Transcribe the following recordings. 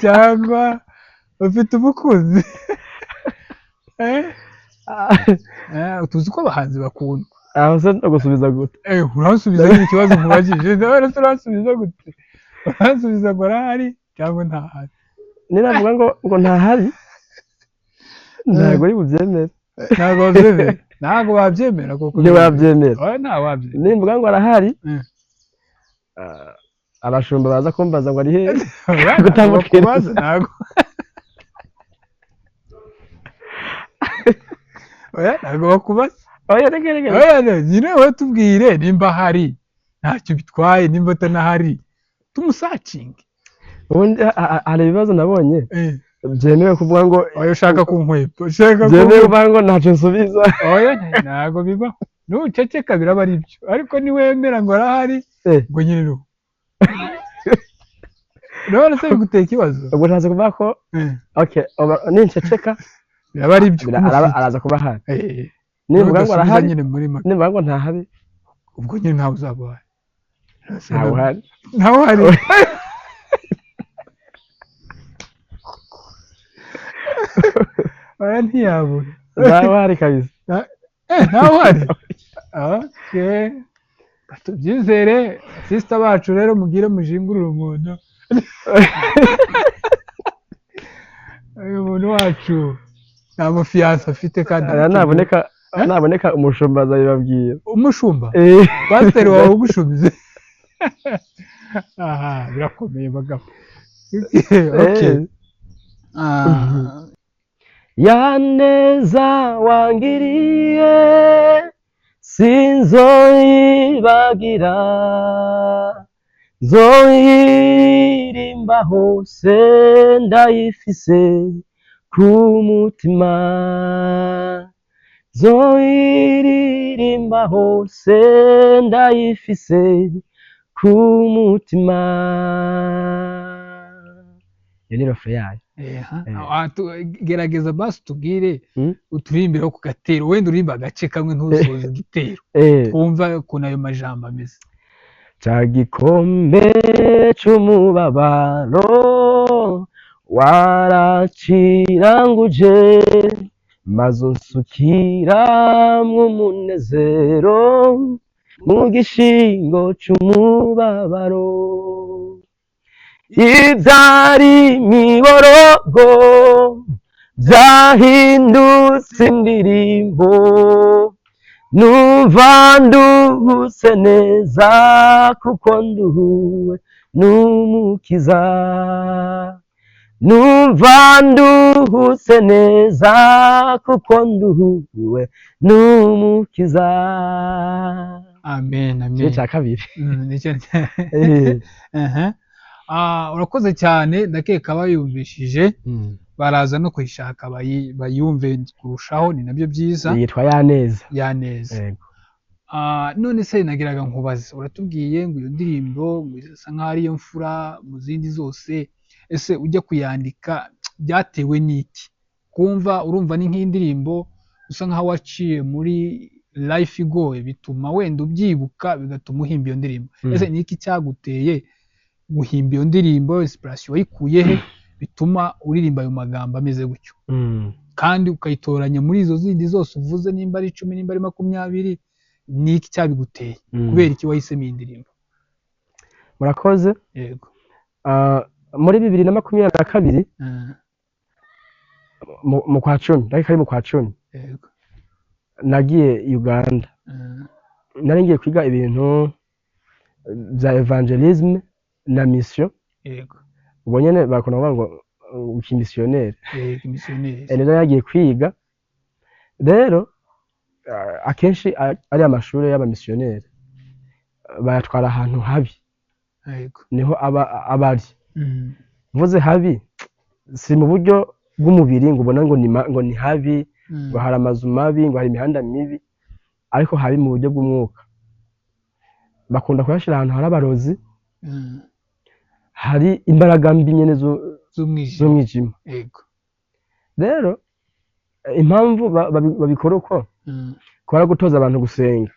cyangwa ufite umukunzi tuzi ko abahanzi bakundwa aho se no gusubiza gute urasubiza nyine ikibazo nkubajije nawe urasubiza gute urasubiza ngo arahari cyangwa ntahari ninavuga ngo ntahari ntabwo uri bubyemere ntabwo babyemera ntabwo babyemera kuko ntibabyemera nta wabyemera nimvuga ngo arahari abashumba baza kumbaza ngo ari hehe gutamukira ntabwo ntabwo bakubaza nyine wowe tubwire nimba ahari ntacyo bitwaye nimba atanahari tumusacinge ubundi hari ibibazo nabonye byemewe kuvuga ngo oya ushaka kunkwepa byemewe kuvuga ngo ntacyo nsubiza oya ntabwo bibaho nuceceka biraba ari byo ariko niwemera ngo arahari ngo nyine nubu none se biguteye ikibazo ubwo ntazi kuvuga ko okay ninceceka biraba ari byo araza kuba ahari nimvuga ngo arahari nimvuga ngo ntahari ubwo nyine ntawe uzaba uhari ntawe uhari oya ntiyabura ntawe uhari kabisa ntawe uhari okay tubyizere sisita bacu rero mugire mujingurire umuntu uyu muntu wacu nta mufiyanse afite kandi naboneka umushumba azabibabwira umushumba pasiteri wawe ugushubize aha birakomeye bagabo okay ya neza wangiriye sinzoyibagira nzoyirimba hose ndayifise ku mutima nzoyiririmba hose ndayifise ku mutima iyo ni rofre yayo gerageza basi tubwire uturimbire ku gatero wenda urimba agace kamwe ntusoze igitero twumva ukuntu ayo majambo ameze ca gikombe c'umubabaro waraciranguje maze unsukiramwo umunezero mu gishingo c'umubabaro ivyari imiborogo vyahindutse indirimbo numva nduhutse neza kuko nduhuwe n'umukiza numva nduhutse neza kuko nduhuwe n'umukiza amen amen nicyo cya kabiri urakoze cyane ndakeka bayumvishije baraza no kuyishaka bayumve kurushaho ni nabyo byiza yitwa yaneza none se nagiraga nkubaze uratubwiye ngo iyo ndirimbo ngo isa nkaho ariyo mfura mu zindi zose ese ujya kuyandika byatewe n'iki kumva urumva ni nk'indirimbo usa nkaho waciye muri life igoye bituma wenda ubyibuka bigatuma uhimba iyo ndirimbo ese ni iki cyaguteye guhimba iyo ndirimbo inspiration wayikuye he bituma uririmba ayo magambo ameze gutyo kandi ukayitoranya muri izo zindi zose uvuze nimba ari 10 nimba ari 20 ni iki cyabiguteye kubera iki wahisemo iyi ndirimbo murakoze yego muri 2022 mu kwa 10 ndakeka ari mu kwa 10 yego nagiye Uganda nari ngiye kwiga ibintu bya evangelism na mission yego ubwo nyene bakona ngo ukimissionnaire missionnaire rero yagiye kwiga rero akenshi ari amashuri y'abamissionnaire bayatwara ahantu habi yego niho abari mvuze habi si mu buryo bw'umubiri ngo ubona ngo ni habi ngo hari amazu mabi ngo hari imihanda mibi ariko habi mu buryo bw'umwuka bakunda kuyashira ahantu hari abarozi hari imbaraga mbi nyene z'umwijima yego rero impamvu babikora uko kubara gutoza abantu gusenga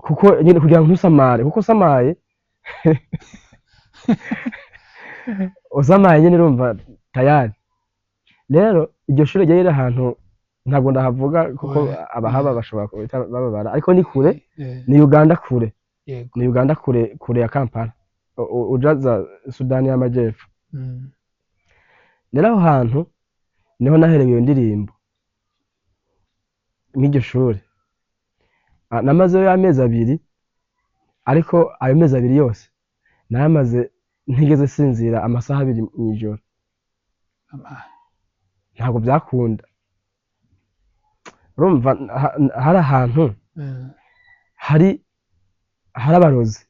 kuko nyine kugira ngo ntusamare kuko usamaye usamaye nyine urumva tayari rero iryo shuri ryari riri ahantu ntabwo ndahavuga kuko abahaba bashobora kuba bababara ariko ni kure ni Uganda kure ni Uganda kure ya Kampala ujaza Sudani y'Amajyepfo rero aho hantu niho naherewe iyo ndirimbo nk'iryo shuri namazeyo amezi 2 ariko ayo mezi 2 yose namaze ntigeze sinzira amasaha 2 mw'ijoro ntabwo byakunda urumva hari ahantu hari abarozi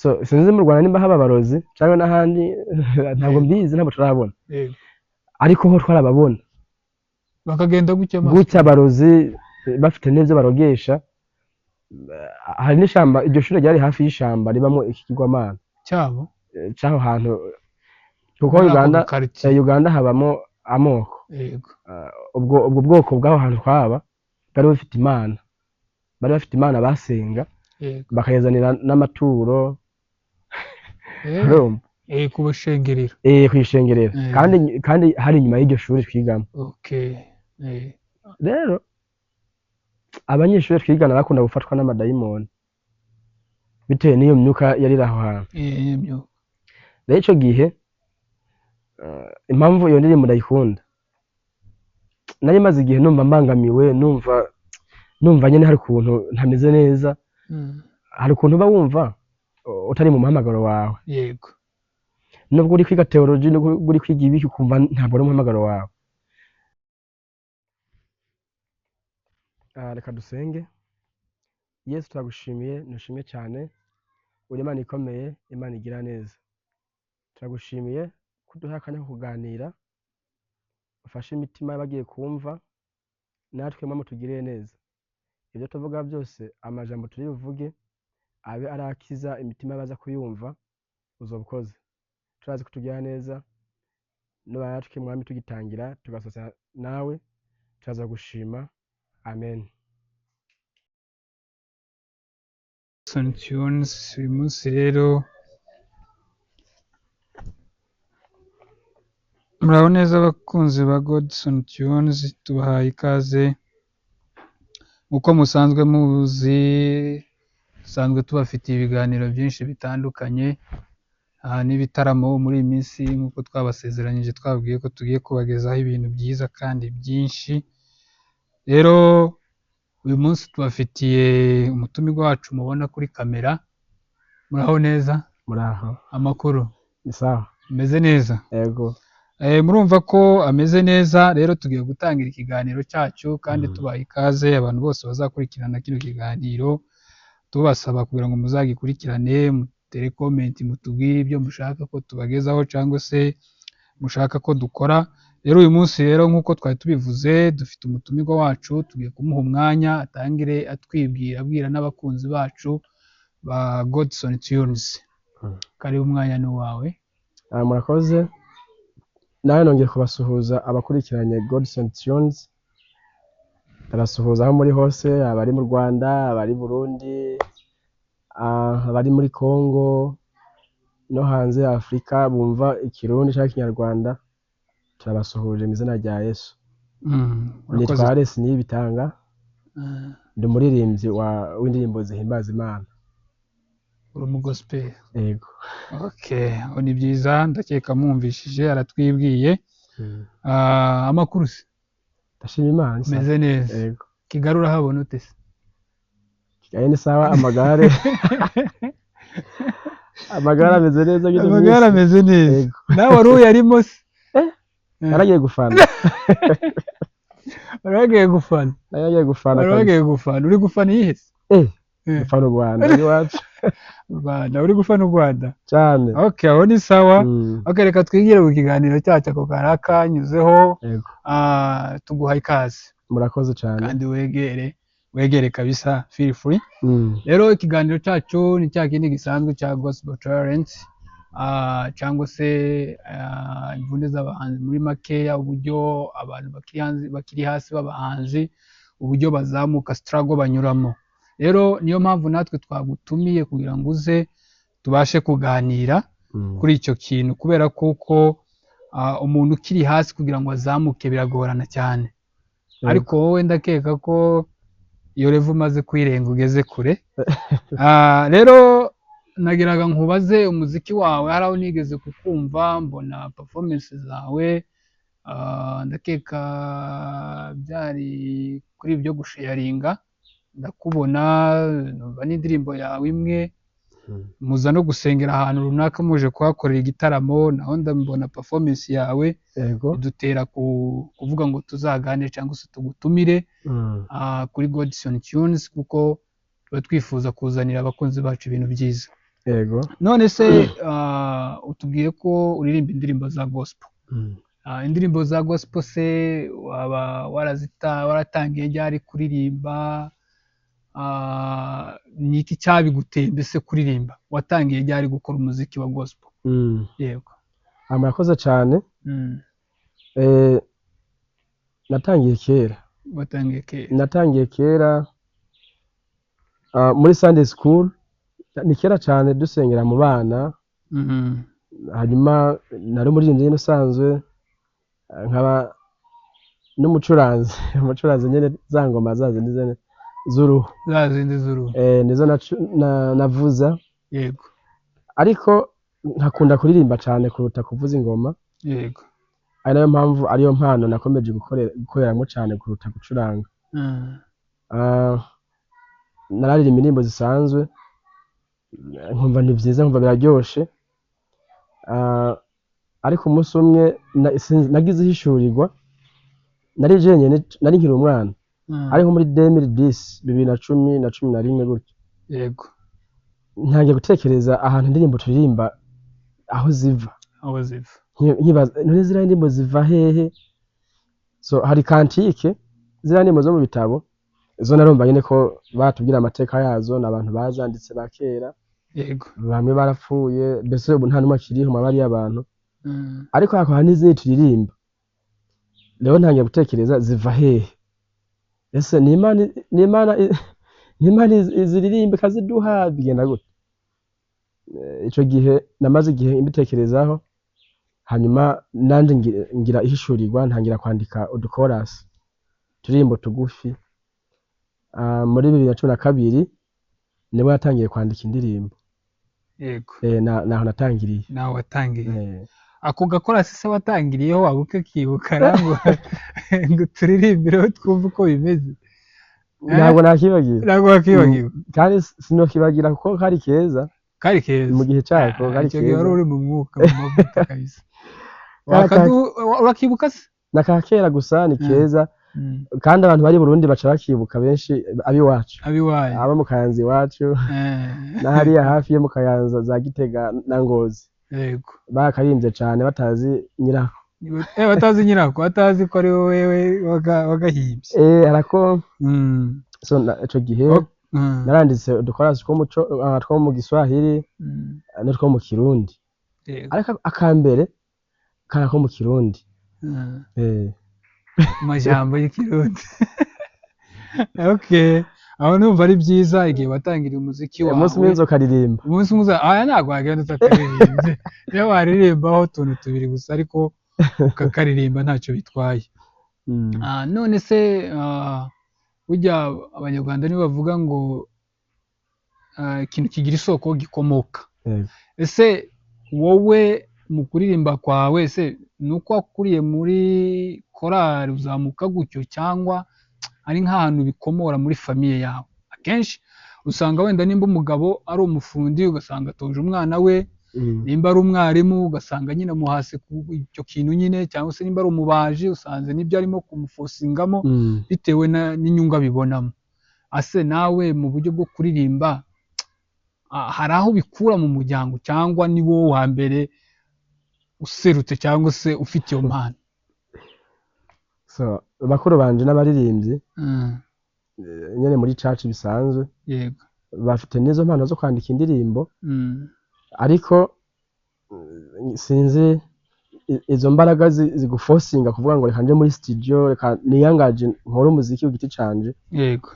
so sinzi mu Rwanda nimba haba abarozi cyangwa n'ahandi ntabwo mbizi ntabwo turabona ariko ho twarababona bakagenda gutya abarozi bafite n'ibyo barogesha hari n'ishamba iryo shuri ryari hafi y'ishamba ribamo ikigwamana cyaho hantu kuko Uganda habamo amoko ubwo bwoko bw'aho hantu twaba bari bafite imana basenga bakayazanira n'amaturo kwishengerera kandi hari inyuma y'iryo shuri twigamo rero abanyeshuri twigana bakunda gufatwa n'amadayimoni bitewe n'iyo myuka yari aho hantu rero icyo gihe impamvu iyo ndirimbo ndayikunda nari maze igihe numva mbangamiwe numva nyine hari ukuntu ntameze neza hari ukuntu uba wumva utari mu muhamagaro wawe yego nubwo uri kwiga teology nubwo uri kwiga ibiki ukumva ntabwo ari umuhamagaro wawe reka dusenge. Yesu turagushimiye nushimye cyane uri Imana ikomeye Imana igira neza turagushimiye kuduha akanya ko kuganira ufashe imitima y'abagiye kumva natwe mama tugiriye neza ibyo tuvuga byose amajambo turi buvuge abe arakiza imitima baza kuyumva uzobukoze turazi kutugira neza n'abatwe mwami tugitangira tugasoza nawe turaza gushima amen. Tunes uyu munsi rero muraho neza abakunzi ba Godson Tunes tubahaye ikaze uko musanzwe muzi dusanzwe tubafitiye ibiganiro byinshi bitandukanye n'ibitaramo muri iyi minsi nk'uko twabasezeranyije twabwiye ko tugiye kubagezaho ibintu byiza kandi byinshi rero uyu munsi tubafitiye umutumirwa wacu mubona kuri kamera muraho neza muraho amakuru sawa meze neza yego murumva ko ameze neza rero tugiye gutangira ikiganiro cyacu kandi tubaha ikaze abantu bose bazakurikirana kino kiganiro tubasaba kugira ngo muzagikurikirane mutere comment mutubwire ibyo mushaka ko tubagezaho cyangwa se mushaka ko dukora rero uyu munsi rero nk'uko twari tubivuze dufite umutumirwa wacu tugiye kumuha umwanya atangire atwibwira abwira n'abakunzi bacu ba Godson Tunes kari umwanya ni wawe. Murakoze nawe nongeye kubasuhuza abakurikiranye Godson Tunes abasuhuza aho muri hose abari mu Rwanda abari Burundi abari muri Congo no hanze ya Afrika bumva ikirundi cyangwa ikinyarwanda turabasuhuje mu izina rya Yesu. Nitwa Alex Niyibitanga ndi umuririmbyi w'indirimbo zihimbaza Imana. Uri mu gospel? Yego. Okay, ni byiza ndakeka mwumvishije aratwibwiye. Amakuru se? Ndashima Imana. Meze neza. Yego. Kigali urahabona ute se? Kigali ni sawa amagare. Amagare ameze neza gito. Amagare ameze neza. Nawe wari uyarimo se? Naragiye gufana. Naragiye gufana. Naragiye gufana. Naragiye gufana. Uri gufana iyihe se? Gufana u Rwanda iwacu. Rwanda uri gufana u Rwanda cyane. Okay, aho ni sawa. Okay, reka twigire mu kiganiro cyacu ako karaka nyuzeho. Tuguha ikaze. Murakoze cyane. Kandi wegere kabisa feel free. Rero ikiganiro cyacu ni cya kindi gisanzwe cya Gospel Talent cyangwa se imvune z'abahanzi muri makeya uburyo abantu bakiri hasi b'abahanzi uburyo bazamuka struggle banyuramo rero niyo mpamvu natwe twagutumiye kugira ngo uze tubashe kuganira kuri icyo kintu kubera kuko umuntu ukiri hasi kugira ngo azamuke biragorana cyane ariko wowe ndakeka ko iyo revu umaze kuyirenga ugeze kure rero nagiraga nkubaze umuziki wawe hari aho nigeze kukumva mbona performance zawe ndakeka byari kuri ibyo gusharinga ndakubona numva n'indirimbo yawe imwe muza no gusengera ahantu runaka muje kuhakorera igitaramo naho ndambona performance yawe idutera kuvuga ngo tuzaganire cyangwa se tugutumire kuri Godson Tunes kuko tuba twifuza kuzanira abakunzi bacu ibintu byiza none se utubwiye ko uririmba indirimbo za gospel indirimbo za gospel se waba waratangiye ryari kuririmba ni iki cyabiguteye mbese kuririmba watangiye ryari gukora umuziki wa gospel yego murakoze cyane natangiye kera muri Sunday school ni kera cyane dusengera mu bana hanyuma nari umuririmbyi usanzwe nkaba n'umucuranzi nyine za ngoma zazindi z'uruhu nizo navuza yego ariko nkakunda kuririmba cyane kuruta kuvuza ingoma yego ari nayo mpamvu ariyo mpano nakomeje gukoreramo cyane kuruta gucuranga nararirimba indirimbo zisanzwe nkumva ni byiza nkumva biraryoshe ariko umunsi umwe nagize ihishurirwa nari jenyine nari nkiri umwana ariko muri 2010 gutyo yego ntangiye gutekereza ahantu indirimbo turirimba aho ziva none ziriya ndirimbo ziva hehe so hari kantike ziriya ndirimbo zo mu bitabo izo narumva nyine ko batubwira amateka yazo n'abantu bazanditse ba kera yego bamwe barapfuye mbese ubu nta n'umwe akiriho mu bari abantu ariko hakaba n'izindi turirimba rero ntangiye gutekereza ziva hehe ese ni imana iziririmba ikaziduha bigenda gute icyo gihe namaze igihe mbitekerezaho hanyuma nanjye ngira ihishurirwa ntangira kwandika udukorasi turirimbo tugufi muri 2012 nibwo yatangiye kwandika indirimbo yego naho natangiriye naho watangiriye ako gakorasi se watangiriyeho wabuke kibuka ngo turirimbire twumve uko bimeze ntabwo nakibagira kandi sinokibagira kuko kari keza mu gihe cyako kari keza wari uri mu mwuka mu mavuta kabisa urakibuka se nakakera gusa ni keza kandi abantu bari Burundi baca bakibuka benshi abiwacu aba mu Kayanza iwacu na hariya hafi yo mu Kayanza za Gitega na Ngozi yego bakarimbye cyane batazi nyirako batazi nyirako batazi ko ari wowe wagahimbye arako so ico gihe naranditse udukorasi two mu Giswahili no two mu Kirundi ariko akambere karako mu Kirundi amajambo y'ikirundi okay aho numva ari byiza igihe watangiriye umuziki wawe umunsi mwiza ukaririmba umunsi mwiza ntabwo wagenda utakaririmba niyo waririmbaho utuntu tubiri gusa ariko ukakaririmba ntacyo bitwaye none se burya abanyarwanda nibo bavuga ngo ikintu kigira isoko gikomoka ese wowe mu kuririmba kwawe se nuko wakuriye muri korali uzamuka gutyo cyangwa ari nk'ahantu bikomora muri famiye yawe akenshi usanga wenda nimba umugabo ari umufundi ugasanga atoje umwana we nimba ari umwarimu ugasanga nyine muhase icyo kintu nyine cyangwa se nimba ari umubaji usanze nibyo arimo kumufosingamo bitewe n'inyungu abibonamo ase nawe mu buryo bwo kuririmba hari aho bikura mu muryango cyangwa ni wowe wa mbere userutse cyangwa se ufite iyo mpano so bakuru banje n'abaririmbyi nyene muri church bisanzwe yego bafite nizo mpano zo kwandika indirimbo ariko sinzi izo mbaraga ziguforcinga kuvuga ngo reka nje muri studio reka niyangaje nkora umuziki w'igiti canje yego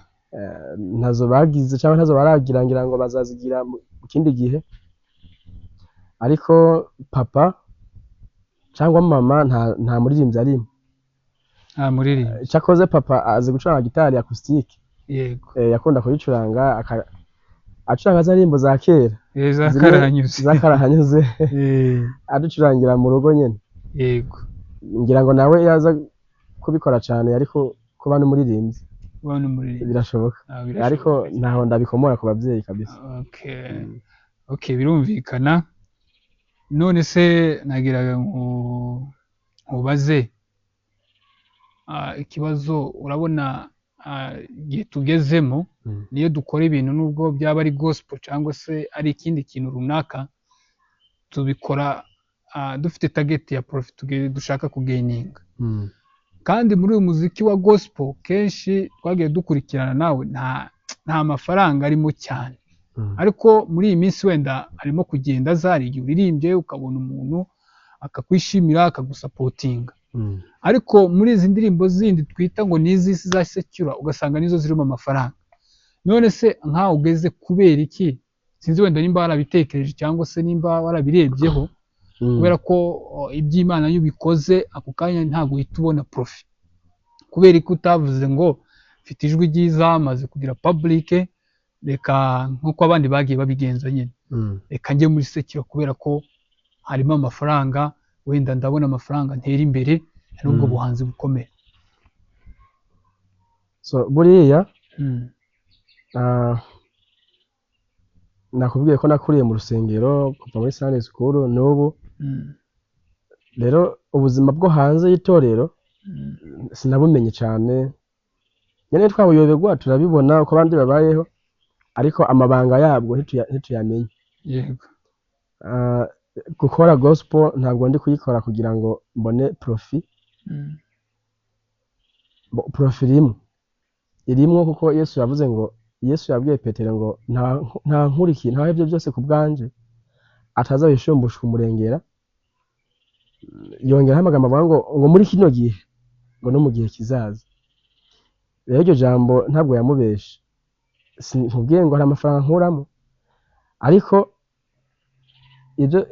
ntazo bagize cyangwa ntazo baragira ngira ngo bazazigira mu kindi gihe, ariko papa cyangwa mama nta muririmbyi arimo. muririmbyi. Cyakoze papa azi gucuranga gitari acoustic, Yego. yakunda kuyicuranga acuranga za ndirimbo za kera zakarahanyuze aducurangira mu rugo nyene. Yego. Ngira ngo nawe yaza kubikora cyane, ariko kuba n'umuririmbyi birashoboka, ariko ntaho ndabikomora ku babyeyi kabisa. Okay, birumvikana. None se nagiraga nkubaze ikibazo, urabona igihe tugezemo niyo dukora ibintu nubwo byaba ari gospel cyangwa se ari ikindi kintu runaka, tubikora dufite target ya profit dushaka kugaininga. Kandi muri uyu muziki wa gospel kenshi twagiye dukurikirana nawe nta mafaranga arimo cyane, ariko muri iyi minsi wenda arimo kugenda zari igihe uririmbye ukabona umuntu akakwishimira akagusapotinga. Ariko muri izi ndirimbo zindi twita ngo n'izisi za secure ugasanga nizo zirimo amafaranga. None se nkaho ugeze kubera iki? Sinzi wenda nimba warabitekereje cyangwa se nimba warabirebyeho, kubera ko iby'Imana iyo ubikoze ako kanya ntabwo uhita ubona profit. Kubera ko utavuze ngo mfite ijwi ryiza maze kugira public, reka nkuko abandi bagiye babigenza nyine, reka njye muri secure kubera ko harimo amafaranga, wenda ndabona amafaranga ntera imbere n'ubwo buhanzi bukomeye. So buriya nakubwiye ko nakuriye mu rusengero kuva muri Sunday school n'ubu. Rero ubuzima bwo hanze y'itorero sinabumenye cyane, nyine twabuyoberwa turabibona uko abandi babayeho, ariko amabanga yabwo ntituyamenye. Yego. Gukora gospel ntabwo ndi kuyikora kugira ngo mbone profit. Profit irimo kuko Yesu yavuze ngo, Yesu yabwiye Petero ngo nta nkurikiye nta ibyo byose ku bwanje atazabishumbushwa umurengera. Yongeraho amagambo avuga ngo muri kino gihe ngo no mu gihe kizaza. Rero iryo jambo ntabwo yamubeshe, nkubwiye ngo hari amafaranga nkuramo, ariko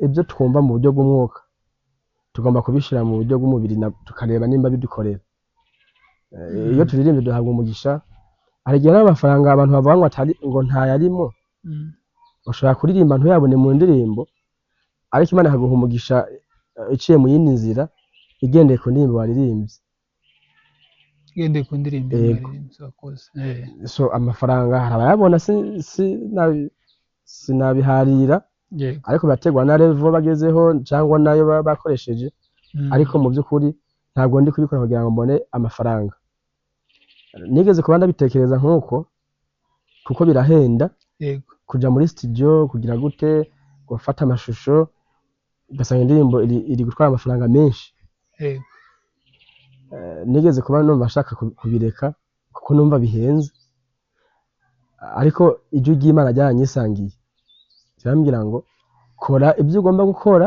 ibyo twumva mu buryo bw'umwuka tugomba kubishira mu buryo bw'umubiri tukareba nimba bidukorera. Iyo turirimbye duhabwa umugisha. Hari igihe n'amafaranga abantu bavuga ngo ntayarimo, ushobora kuririmba ntuyabone mu ndirimbo, ariko Imana ikaguha umugisha iciye mu yindi nzira igendeye ku ndirimbo waririmbye. So amafaranga hari abayabona sinabiharira, ariko bategwa na level bagezeho cyangwa nayo bakoresheje, ariko mu by'ukuri ntabwo ndi kubikora kugira ngo mbone amafaranga. Nigeze kuba ndabitekereza nk'uko, kuko birahenda kuja muri studio kugira gute gufata amashusho, ugasanga indirimbo iri gutwara amafaranga menshi. Nigeze kuba numva ashaka kubireka kuko numva bihenze, ariko ijwi ry'Imana ryanyisangiye kirambwira ngo kora ibyo ugomba gukora,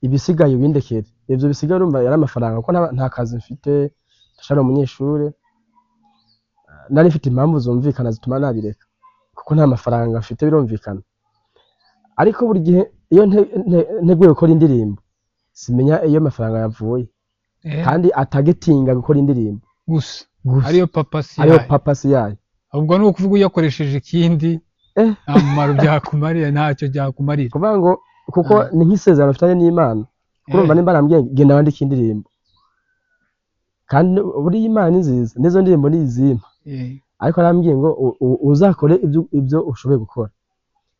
ibisigaye ubindekere. Ibyo bisigaye urumva yari amafaranga kuko nta kazi mfite, ndashara umunyeshuri, nari mfite impamvu zumvikana zituma nabireka kuko nta mafaranga mfite, birumvikana. Ariko buri gihe iyo nteguye gukora indirimbo simenya iyo amafaranga yavuye, kandi atagetinga gukora indirimbo gusa ariyo papasi yayo. Ubwo ni ukuvuga uyakoresheje ikindi nta mumaro byakumarira, ntacyo byakumarira. Kuvuga ngo kuko ni nk'isezerano mfitanye n'Imana, kurumva nimba arambwiye genda wandike indirimbo, kandi buriya Imana ni nziza, n'izo ndirimbo ni izimpa, ariko arambwiye ngo uzakore ibyo ushoboye gukora,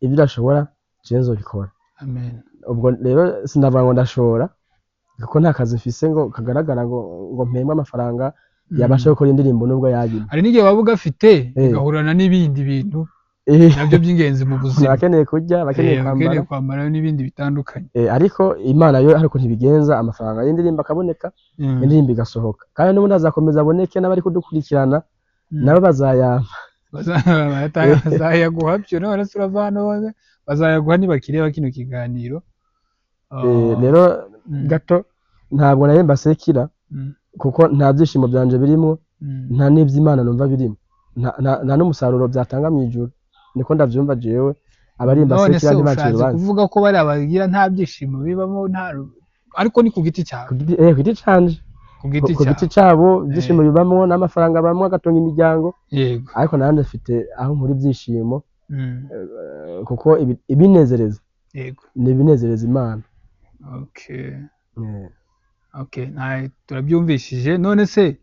ibyo udashobora cenzo bikora. Amen. Ubwo rero sinavuga ngo ndashora kuko nta kazi mfise ngo kagaragara ngo mpemba amafaranga yabasha gukora indirimbo nubwo yabina. Hari n'igihe wabuga afite igahurana n'ibindi bintu nabyo by'ingenzi mu buzima, bakeneye kurya, bakeneye kwambara n'ibindi bitandukanye. Ariko Imana yo ariko ntibigenza, amafaranga y'indirimbo akaboneka, indirimbo igasohoka, kandi n'ubundi azakomeza aboneke, n'abari kudukurikirana nabo bazayaguha byo. None se uravana bazayaguha nibakireba kino kiganiro. Rero gato ntabwo naye mbasekira kuko nta byishimo byanje birimo, nta n'iby'Imana numva birimo. nta n'umusaruro byatanga mu ijuru niko ndavyumva jewe abarimba none sekira se ntibacira ushatse urubanza kuvuga ko bariya bagira nta byishimo bibamo ariko ni ku giti cyawe ku giti canje ku giti ku giti cyawe cabo ibyishimo bibamo n'amafaranga bamwe agatunga imiryango yego ariko nanjye mfite aho nkura ibyishimo Mm, kuko ibinezereza yego ni ibinezereza imana okay okay turabyumvishije none se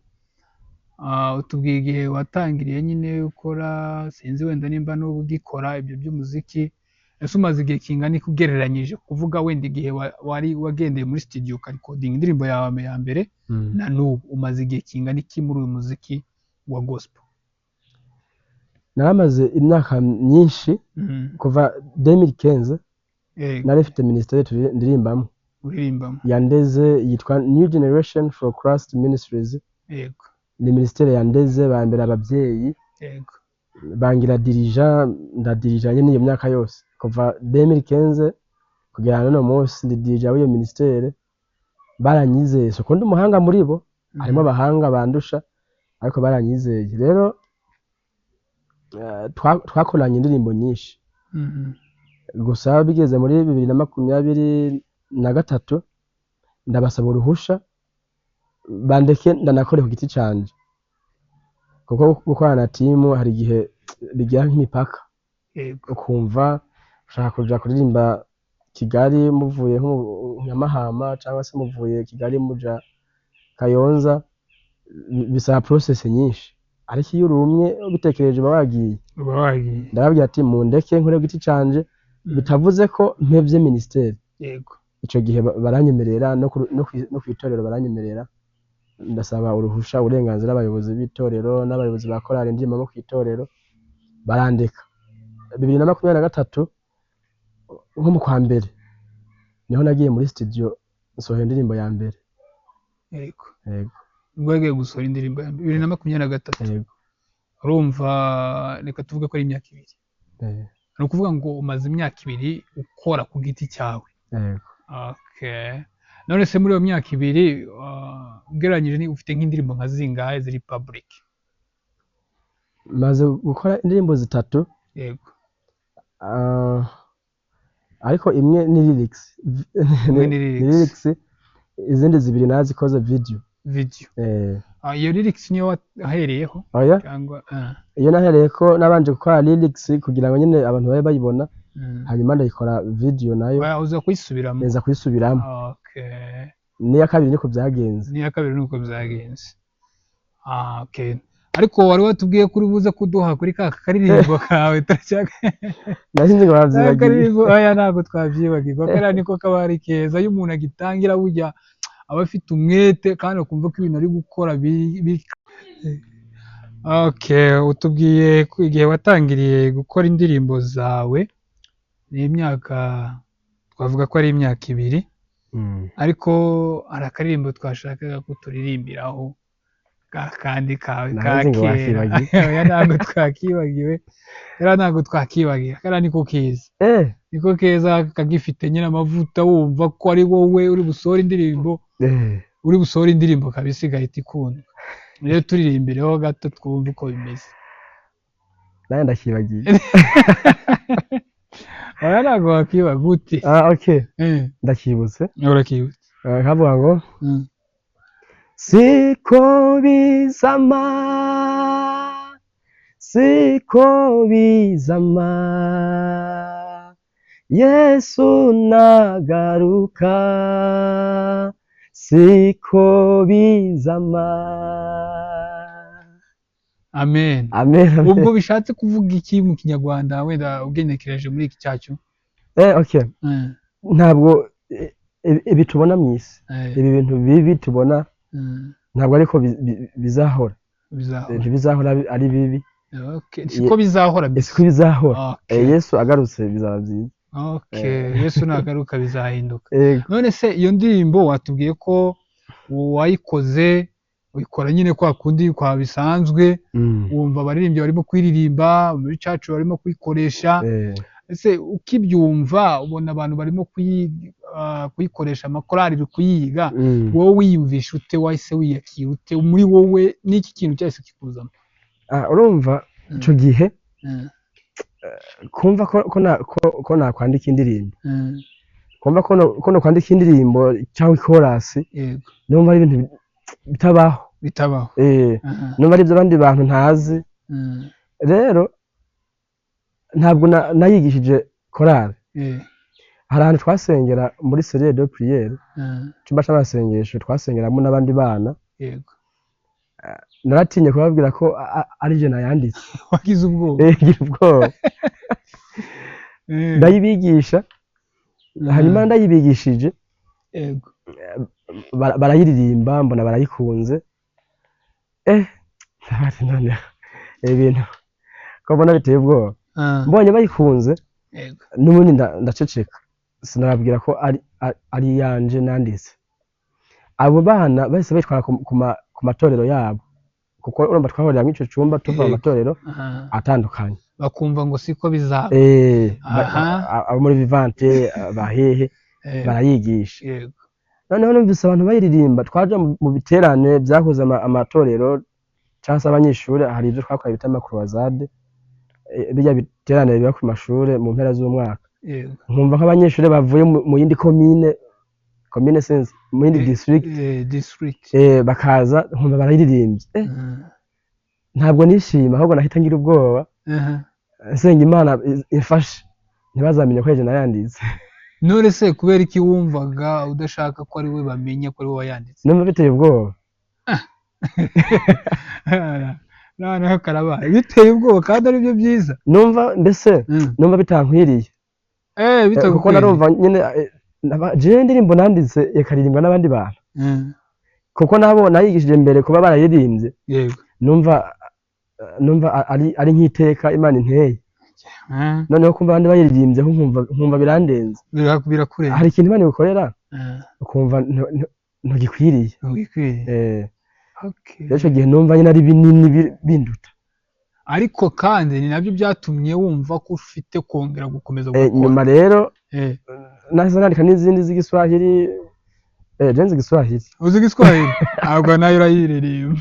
utubwiye igihe watangiriye nyine ukora sinzi wenda nimba n'ubu ugikora ibyo by'umuziki ese umaze igihe kingana iki ugereranyije kuvuga wenda igihe wari wagendeye muri studio ukarikodinga indirimbo yawe ya mbere na n'ubu umaze igihe kingana iki muri uyu muziki wa gospel naramaze imyaka myinshi kuva 2015 nari mfite ministeri ndirimbamo uririmbamo yandeze yitwa New Generation for Christ Ministries yego ni ministeri yandeze bambera ababyeyi yego bangira ndadirijanye n'iyo myaka yose kuva 2015 kugera none munsi ndi dirija w'iyo ministeri baranyizeye so kundi umuhanga muri bo harimo abahanga bandusha ariko baranyizeye rero twakoranye indirimbo nyinshi gusa bigeze muri 2023 ndabasaba uruhusha bandeke ndanakore ku giti canje kuko gukorana na timu hari igihe bigira nk'imipaka ukumva ushaka kuja kuririmba Kigali muvuye nka Mahama cyangwa se muvuye Kigali muja Kayonza bisaba process nyinshi ariko iyo urumye ubitekereje bawagiye ndababwira ati mundeke nkore ku giti canje bitavuze ko mpevye ministeri yego ico gihe baranyemerera no kwitorero baranyemerera ndasaba uruhusha uburenganzira abayobozi b'itorero n'abayobozi bakorana indirimbo mu kwitorero barandeka 2023 nko mu kwa mbere niho nagiye muri studio nsohora indirimbo ya mbere yego ubwo yagiye gusohora indirimbo ya mbere 2023 yego urumva reka tuvuge ko ari imyaka 2 ni ukuvuga ngo umaze imyaka 2 ukora ku giti cyawe yego okay none se muri iyo myaka 2 ugereranyije ni ufite nk'indirimbo nka zingahe ziri public maze gukora indirimbo 3 yego ariko imwe ni lyrics izindi 2 nazikoze video iyo lyrics niyo wahereyeho cyangwa iyo nahereyeko nabanje gukora lyrics kugira ngo nyine abantu babe bayibona hanyuma ndayikora video nayo uza kuyisubiramo neza kuyisubiramo okay niya kabiri niko byagenze okay ariko wari watubwiye kuri buze kuduha kuri ka karirimbo kawe turacyaka nahinze ngo bavyibagiye aya ntago twavyibagirwa kara niko kabari keza iyo umuntu agitangira burya aba afite umwete kandi akumva ko ibintu ari gukora okay utubwiye igihe watangiriye gukora indirimbo zawe ni imyaka twavuga ko ari imyaka 2 ariko hari akaririmbo twashakaga ko turirimbiraho kandi kawe kakera ntabwo twakibagiwe kara niko keza niko keza kagifite nyine amavuta wumva ko ari wowe uri busohora indirimbo kabisa igahita ikundwa rero turirimbireho gato twumve uko bimeze nawe ndakibagiye oya ntabwo wakiba gute okay ndakibutse urakibutse kavuga ngo siko bizama Yesu nagaruka siko bizama amen ubwo bishatse kuvuga iki mu kinyarwanda wenda ugenekereje muri iki cyacu okay ntabwo ibi tubona mu isi ibi bintu bibi tubona ntabwo ariko bizahora ntibizahora ari bibi siko bizahora Yesu agarutse bizaba byiza Yesu nagaruka bizahinduka none se iyo ndirimbo watubwiye ko wayikoze uyikora nyine kwa kundi kwa bisanzwe wumva abaririmbyi barimo kwiririmba muri church barimo kuyikoresha ese ukibyumva ubona abantu barimo kuyikoresha amakorari kuyiga wowe wiyumvisha ute wahise wiyakira ute muri wowe n'iki kintu cyose kikuzamo urumva ico gihe Mm. kumva ko nakwandika indirimbo Mm. kumva ko nakwandika indirimbo cyangwa ikorasi Yego. numva ari ibintu bitabaho Bitabaho. numva ari iby'abandi bantu ntazi rero ntabwo nayigishije korali hari ahantu twasengera muri serire de priere icyumba cy'amasengesho twasengeramo n'abandi bana yego naratinye kubabwira ko ari je nayanditse wagize ubwoba ngira ubwoba ndayibigisha hanyuma ndayibigishije yego barayiririmba mbona barayikunze none ibintu ko mbona biteye ubwoba mbonye bayikunze yego n'ubundi ndaceceka sinababwira ko ari yanje nanditse abo bana bahise bitwara ku matorero yabo kuko urumva twahurira mu ico cyumba tuva mu matorero atandukanye bakumva ngo siko bizaba abo muri vivante bahehe barayigisha yego noneho numvise abantu bayiririmba twaje mu biterane byahuza amatorero cyangwa se abanyeshuri hari ibyo twakoraye bita amakurwazade bijya biterane biba ku mashuri mu mpera z'umwaka nkumva nk'abanyeshuri bavuye mu yindi komine sense mu yindi district bakaza nkumva barayiririmbye ntabwo nishima ahubwo nahita ngira ubwoba nsenga Imana ifashe ntibazamenye ko ejo nayanditse none se kubera iki wumvaga udashaka ko ari we bamenye ko ari we wayanditse numva biteye ubwoba noneho karabaye biteye ubwoba kandi ari byo byiza numva mbese numva bitankwiriye kuko narumva nyine jewe indirimbo nanditse yakaririmbwa n'abandi bantu kuko nabo nayigishije mbere kuba barayiririmbye numva ari nk'iteka Imana inteye noneho kumva abandi bayiririmbye nkumva birandenze birakureba hari ikintu Imana igukorera ukumva ntugikwiriye rero icyo gihe numva nyine ari binini binduta ariko kandi ni nabyo byatumye wumva ko ufite kongera gukomeza gukora nyuma rero nahise nandika n'izindi z'igiswahili jenze igiswahili uzi igiswahili ntabwo nayo urayiririmba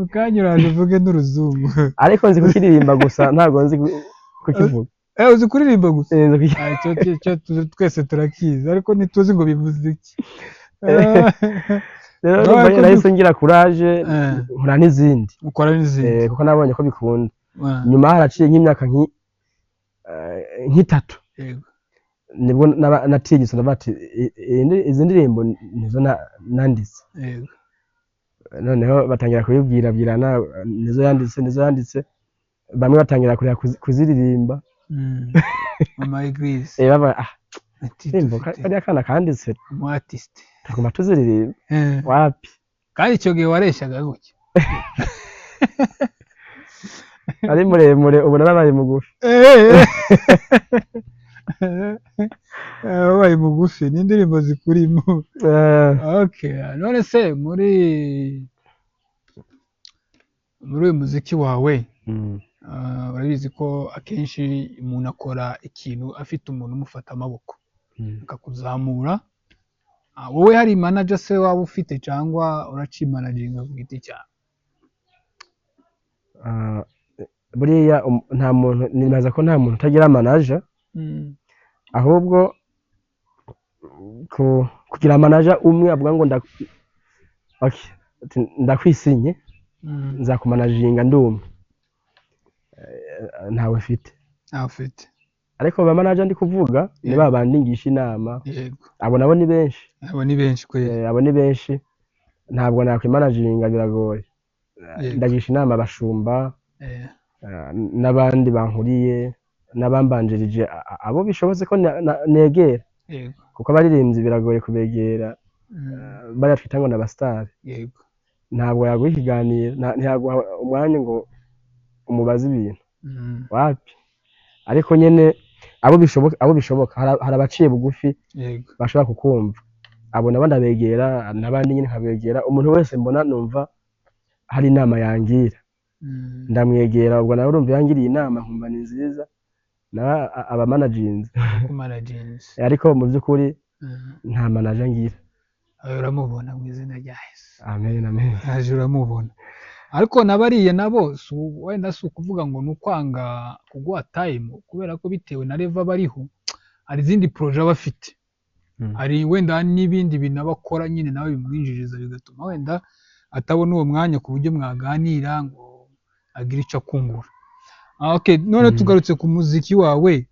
ukanyura uvuge n'uruzungu ariko nzi kukiririmba gusa ntabwo nzi kukivuga uzi kuririmba gusa twese turakizi ariko ntituzi ngo bivuze iki rero nahise ngira courage nkora n'izindi ukora n'izindi kuko nabonye ko bikunda nyuma haraciye nk'imyaka nk'itatu nibwo natigise ndavuga ati izi ndirimbo nizo nanditse noneho batangira kubibwirabwirana nizo yanditse bamwe batangira kureba kuziririmba mama Eglise bavuga kariya kana kanditse umu artiste tuguma tuziririmba wapi kandi icyo gihe wareshyaga gutya ari muremure ubu narabaye mugufi wabaye mugufi n'indirimbo zikurimo none se muri uyu muziki wawe urabizi ko akenshi umuntu akora ikintu afite umuntu umufata amaboko akakuzamura wowe hari manager se waba ufite cyangwa uracimanaginga ku giti cyawe buriya nta muntu nibaza ko nta muntu utagira manager ahubwo kugira manager umwe avuga ngo ndakwisinye nzakumanaginga ndumwe ntawe mfite ariko ba manager ndi kuvuga ni babandi ngisha inama abo nabo ni benshi abo ni benshi ntabwo nakwimanaginga biragoye ndagisha inama abashumba n'abandi bankuriye n'abambanjirije abo bishobotse ko negera kuko abaririmbyi biragoye kubegera bariya twita ngo n'abasitari ntabwo yaguha ikiganiro ntiyaguha umwanya ngo umubaze ibintu wapi ariko nyine abo bishoboka hari abaciye bugufi bashobora kukumva abo nabo ndabegera n'abandi nyine nkabegera umuntu wese mbona numva hari inama yangira ndamwegera ubwo nawe urumva yangiriye inama nkumva ni nziza aba managers ariko mu by'ukuri nta manager ngira uramubona mu izina rya Yesu. amen amen Aje uramubona. Ariko nabariye nabo wenda si ukuvuga ngo ni ukwanga kuguha time kubera ko bitewe na level bariho hari izindi projet aba afite. Hari wenda n'ibindi bintu abakora nyine nawe bimwinjiriza bigatuma wenda atabona uwo mwanya ku buryo mwaganira ngo agire icyo akungura. Okay, none tugarutse ku muziki wawe,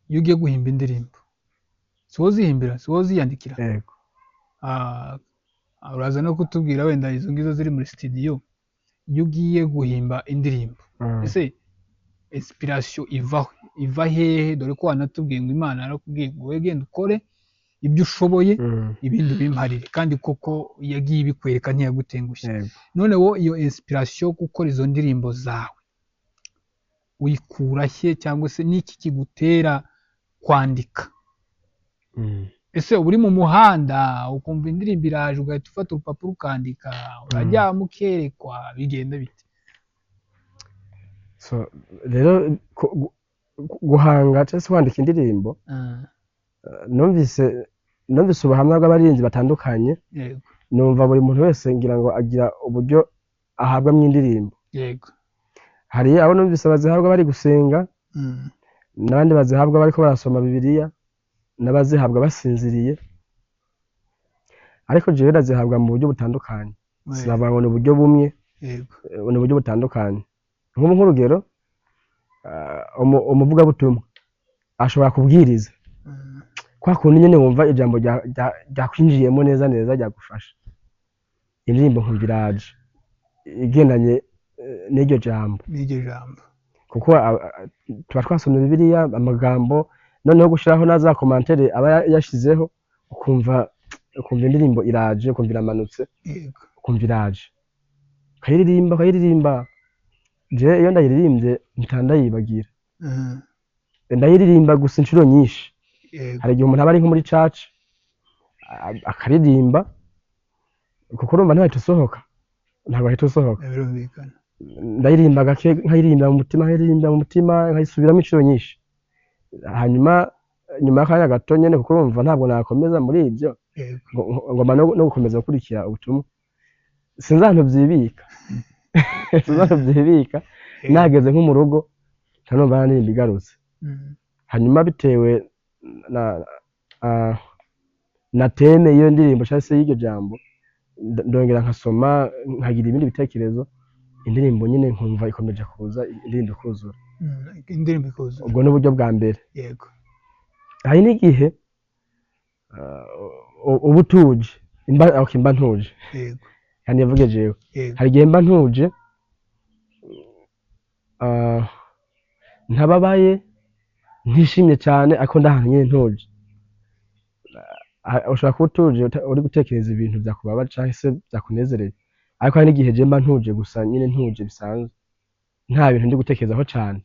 iyo ugiye guhimba indirimbo si wowe uzihimbira, si wowe uziyandikira? yego uraza no kutubwira wenda izo ngizo ziri muri studio, iyo ugiye guhimba indirimbo ese inspiration iva hehe? Dore ko wanatubwiye ngo Imana yarakubwiye ngo wowe genda ukore ibyo ushoboye ibindi ubimparire, kandi koko yagiye ibikwereka ntiyagutengushye. None wowe iyo inspiration yo gukora izo ndirimbo zawe uyikura he, cyangwa se n'iki kigutera kwandika? Ese uri mu muhanda ukumva indirimbo iraje ugahita ufata urupapuro ukandika, urajya mukerekwa, bigenda bite? So rero guhanga cyangwa se kwandika indirimbo, numvise ubuhamya bw'abaririmbyi batandukanye, numva buri muntu wese ngira ngo agira uburyo ahabwamo indirimbo. Yego. Hari abo numvise bazihabwa bari gusenga, n'abandi bazihabwa bariko barasoma Bibiliya, n'abazihabwa basinziriye, ariko jewe ndazihabwa mu buryo butandukanye. Sinavuga ngo ni uburyo bumwe, ni uburyo butandukanye. Nk'urugero, umuvugabutumwa ashobora kubwiriza kwa kuntu nyene wumva ijambo ryakwinjiyemo neza neza ryagufasha, indirimbo nkumva iraje igendanye n'iryo jambo, kuko tuba twasomye Bibiliya amagambo, noneho gushiraho na za commentaire aba yashizeho, ukumva indirimbo iraje, ukumva iramanutse, ukumva iraje, ukayiririmba. Je iyo ndayiririmbye mpita ndayibagira, ndayiririmba gusa inshuro nyinshi. Hari igihe umuntu aba ari nko muri church akaririmba, kuko urumva ntahita usohoka, ntabwo ahita usohoka. Ndayiririmba gake, nkayiririmba mu mutima, nkayisubiramo inshuro nyinshi. Hanyuma nyuma y'akanya gato nyene, kuko urumva ntabwo nakomeza muri ibyo, ngomba no gukomeza gukurikira ubutumwa. Sinzi ahantu byibika, nageze nko mu rugo ntanumva indirimbo igarutse. Hanyuma bitewe na teme iyo ndirimbo cyangwa se y'iryo jambo, ndongera nkasoma, nkagira ibindi bitekerezo, indirimbo nyine nkumva ikomeje kuza, indirimbo ikuzura. Ubwo ni uburyo bwa mbere. Yego. Hari n'igihe uba utuje, mba ntuje. Yego. Kandi yavuge jewe, hari igihe mba ntuje, ntababaye, ntishimye cyane, ariko ndahantu nyine ntuje. Ushobora kuba utuje uri gutekereza ibintu byakubabaje cyangwa se byakunezereye, ariko hari n'igihe je mba ntuje gusa, nyine ntuje bisanzwe, nta bintu ndi gutekerezaho cyane,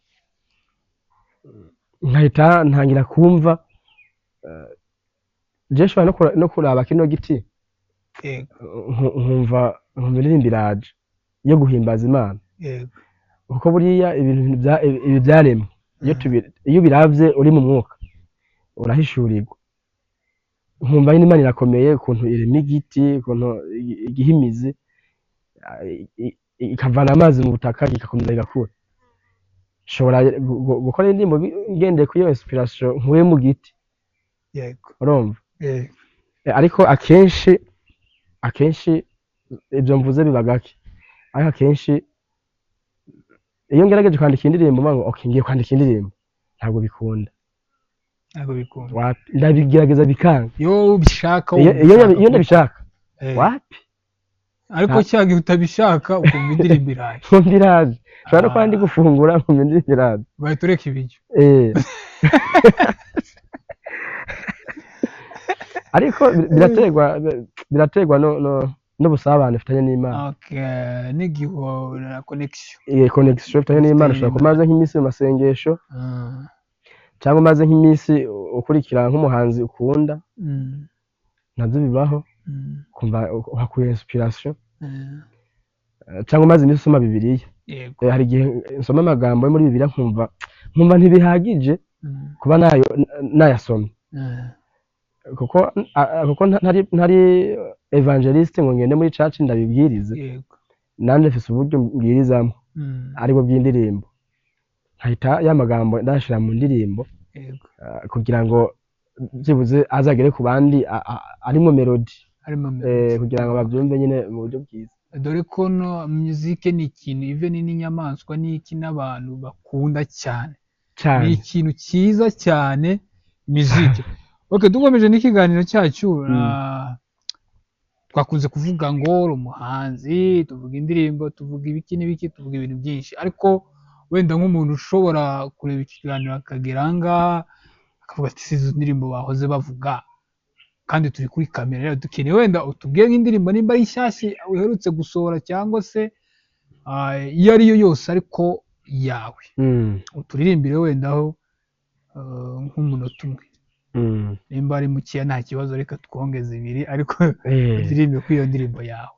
nkahita ntangira kumva. Je nshobora no kuraba kino giti, nkumva indirimbo iraje yo guhimbaza Imana. Kuko buriya ibi byaremwe, iyo biravye uri mu mwuka urahishurirwa, nkumva nyine Imana irakomeye, ukuntu irema igiti, ukuntu igihimizi, ikavana amazi mu butaka igakomeza igakura. Nshobora gukora indirimbo ngendeye kuri iyo inspiration nkuye mu giti. Urumva? Ariko akenshi ibyo mvuze biba gake, ariko akenshi iyo ngerageje kwandika indirimbo mbango okay ngiye kwandika indirimbo, ntabwo bikunda. Ndabigerageza bikanga. Iyo ubishaka, iyo ndabishaka wapi, ariko cyangwa utabishaka ukumva indirimbo iraje. Ushobora no kwandi gufungura ukumva indirimbo iraje, bahita ureka ibiryo. Ariko biraterwa n'ubusabane ufitanye n'Imana. Okay, n'igiho na connection. Connection ufitanye n'Imana. Ushobora kumaze nk'iminsi mu masengesho, cyangwa umaze nk'iminsi ukurikira nk'umuhanzi ukunda, nabyo bibaho, kumva uhakuye inspiration, cyangwa umaze iminsi usoma Bibiliya. Hari igihe nsoma amagambo yo muri Bibiliya nkumva ntibihagije kuba nayasomye, kuko ntari evangeliste ngo ngende muri church ndabibwirize, yego. nanje mfise uburyo mbwirizamo aribwo bw'indirimbo, nkahita ya magambo ndashira mu ndirimbo, Yego. kugira ngo byibuze azagere ku bandi arimo melody, kugira ngo babyumve nyine mu buryo bwiza. Dore ko no music ni ikintu even n'inyamaswa n'iki n'abantu bakunda cyane, ni ikintu cyiza cyane music. Okay, dukomeje n'ikiganiro cyacu, twakunze kuvuga ngo umuhanzi, tuvuga indirimbo, tuvuga ibiki n'ibiki, tuvuga ibintu byinshi, ariko wenda nk'umuntu ushobora kureba ikiganiro akagera ngaha akavuga ati izo ndirimbo bahoze bavuga kandi turi kuri kamera, rero dukeneye wenda utubwiye nk'indirimbo nimba ari nshyashya uherutse gusohora cyangwa se iyo ariyo yose ariko yawe, uturirimbire wendaho nk'umunota umwe, nimba ari mukeya nta kibazo, reka twongeze ibiri, ariko uturirimbe kuri iyo ndirimbo yawe.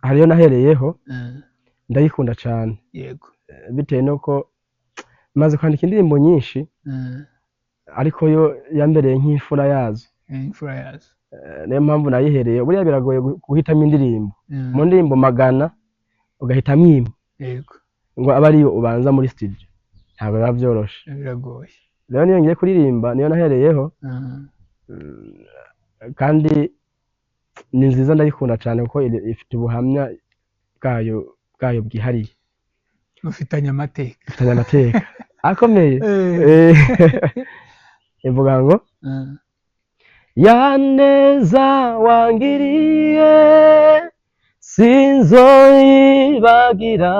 Hariyo nahereyeho ndayikunda cyane, yego, bitewe nuko maze kwandika indirimbo nyinshi, ariko yo yambereye nk'imfura yazo, niyo mpamvu nayihereye. Buriya biragoye guhitamo indirimbo, mu ndirimbo magana ugahitamo imwe ngo abe ariyo ubanza muri studio, ntabwo biba byoroshe, biragoye. rero niyo ngiye kuririmba niyo nahereyeho, kandi ni nziza ndayikunda cyane kuko ifite ubuhamya bwayo bwihariye, ufitanye amateka akomeye. Ivuga ngo ya neza wangiriye sinzoyibagira,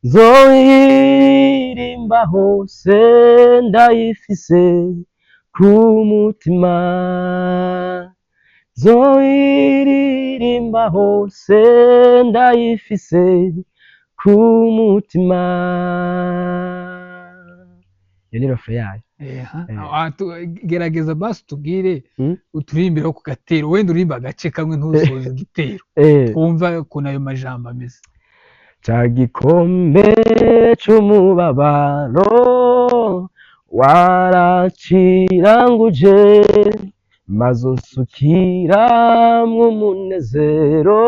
nzoyirimba hose ndayifise ku mutima, nzoyiririmba hose ndayifise ku mutima. Iyo ni refre yayo. Gerageza basi tubwire uturimbireho ku gatero, wenda urimba agace kamwe ntusoze igitero, twumva ukuntu ayo majambo ameze. Ca gikombe c'umubabaro waraciranguje, maze unsukiramwo umunezero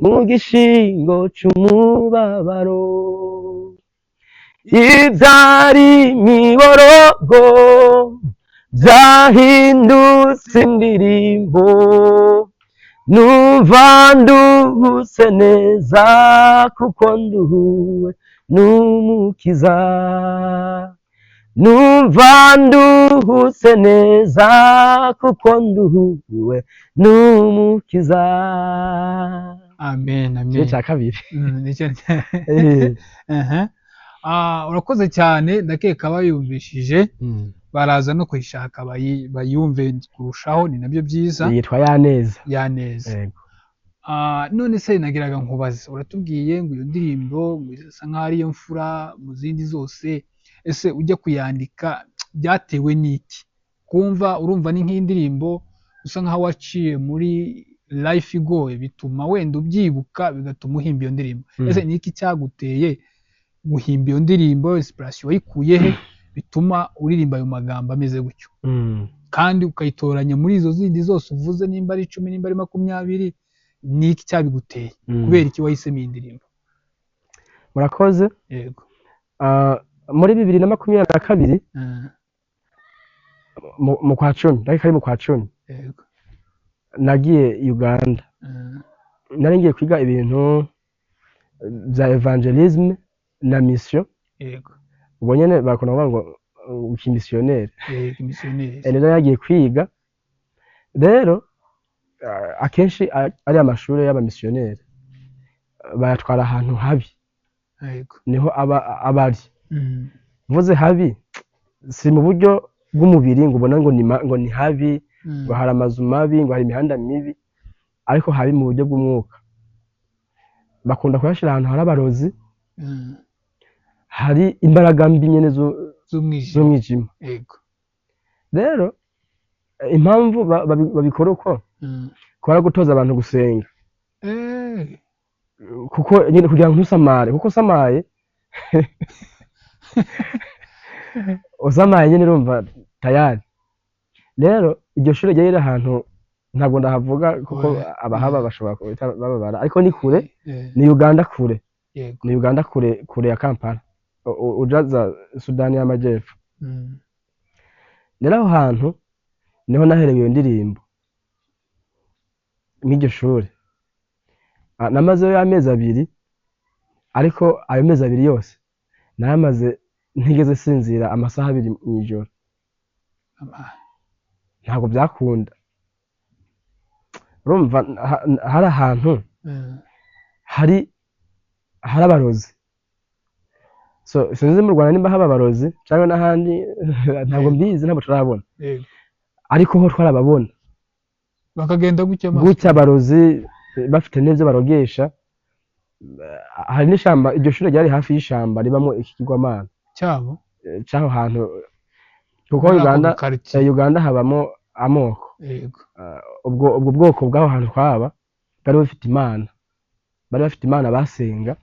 mu gishingo c'umubabaro. Ivyari imiborogo vyahindutse indirimbo, numva nduhutse neza kuko nduhuwe n'umukiza, numva nduhutse neza kuko nduhuwe n'umukiza. Amen, amen. Cya kabiri. Urakoze cyane, ndakeka bayumvishije baraza no kuyishaka bayumve kurushaho, ni nabyo byiza. Yitwa Yaneza. Yaneza. None se nagiraga nkubaze, uratubwiye ngo iyo ndirimbo isa nkaho ari yo mfura mu zindi zose, ese ujya kuyandika byatewe n'iki? Kumva urumva ni nk'indirimbo usa nkaho waciye muri life igoye, bituma wenda ubyibuka bigatuma uhimba iyo ndirimbo. Ese ni iki cyaguteye guhimba iyo ndirimbo? Inspiration wayikuye he bituma uririmba ayo magambo ameze gutyo, kandi ukayitoranya muri izo zindi zose uvuze, nimba ari 10 nimba ari 20? Ni iki cyabiguteye? Kubera iki wahisemo iyi ndirimbo? Murakoze. Yego. Muri 2022 mu kwa 10, ariko ari mu kwa 10, yego, nagiye Uganda. Nari ngiye kwiga ibintu bya evangelism na mission. Yego. Ubwo nyene bakona ngo ukimissionnaire. Missionnaire. Rero yagiye kwiga, rero akenshi ari amashuri y'abamissionnaire bayatwara ahantu habi. Yego. Niho abari. Mvuze habi si mu buryo bw'umubiri ngo ubona ngo ni habi, ngo hari amazu mabi, ngo hari imihanda mibi, ariko habi mu buryo bw'umwuka. Bakunda kuyashira ahantu hari abarozi, hari imbaraga mbi nyene z'umwijima. Yego. Rero impamvu babikora uko kubara gutoza abantu gusenga, kuko nyine kugira ngo ntusamare, kuko usamaye usamaye nyine urumva tayari rero iryo shuri ryari ahantu ntabwo ndahavuga kuko abahaba bashobora kuhita bababara ariko ni kure ni Uganda kure ni Uganda kure ya Kampala ujaza Sudani y'Amajyepfo rero aho hantu niho naherewe iyo ndirimbo n'iryo shuri namazeyo amezi 2 ariko ayo mezi 2 yose namaze ntigeze sinzira amasaha 2 mw'ijoro ntabwo byakunda urumva hari ahantu hari abarozi so sinzi mu Rwanda nimba haba abarozi cyangwa n'ahandi ntabwo mbizi ntabwo turabona ariko ho twarababona bakagenda gutya abarozi bafite n'ibyo barogesha hari n'ishamba iryo shuri ryari hafi y'ishamba ribamo ikigwamana cyaho hantu kuko Uganda habamo amoko ubwo bwoko bw'aho hantu twaba bari bafite imana basenga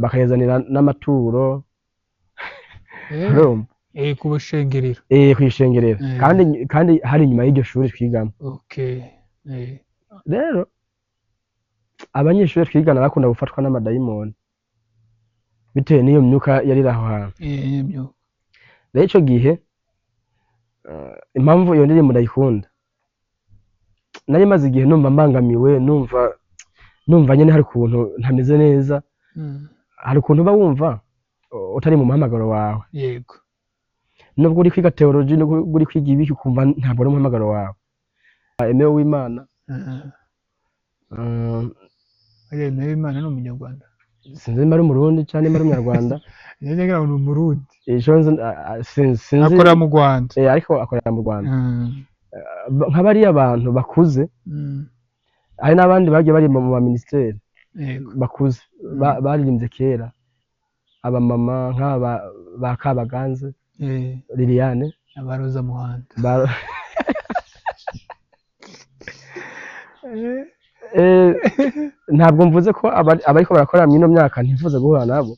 bakayazanira n'amaturo kubashengerera kwishengerera kandi hari inyuma y'iryo shuri twigamo rero abanyeshuri twigana bakunda gufatwa n'amadayimoni bitewe n'iyo myuka yari aho hantu rero icyo gihe impamvu iyo ndirimbo ndayikunda nari maze igihe numva mbangamiwe numva nyine hari ukuntu ntameze neza hari ukuntu uba wumva utari mu muhamagaro wawe yego nubwo uri kwiga theology nubwo uri kwiga ibiki ukumva ntabwo ari umuhamagaro wawe Emewe w'Imana Emewe w'Imana ni umunyarwanda sinzi niba ari umurundi cyangwa niba ari umunyarwanda ngira ngo ni umurundi sinzi akora mu Rwanda ariko akorera mu Rwanda nk'abariya abantu bakuze hari n'abandi bagiye bari mu ministeri bakuze baririmbye kera abamama nk'aba ba Kabaganze Liliane abaroza muhanda ntabwo mvuze ko abariko barakora mwino myaka ntivuze guhura nabo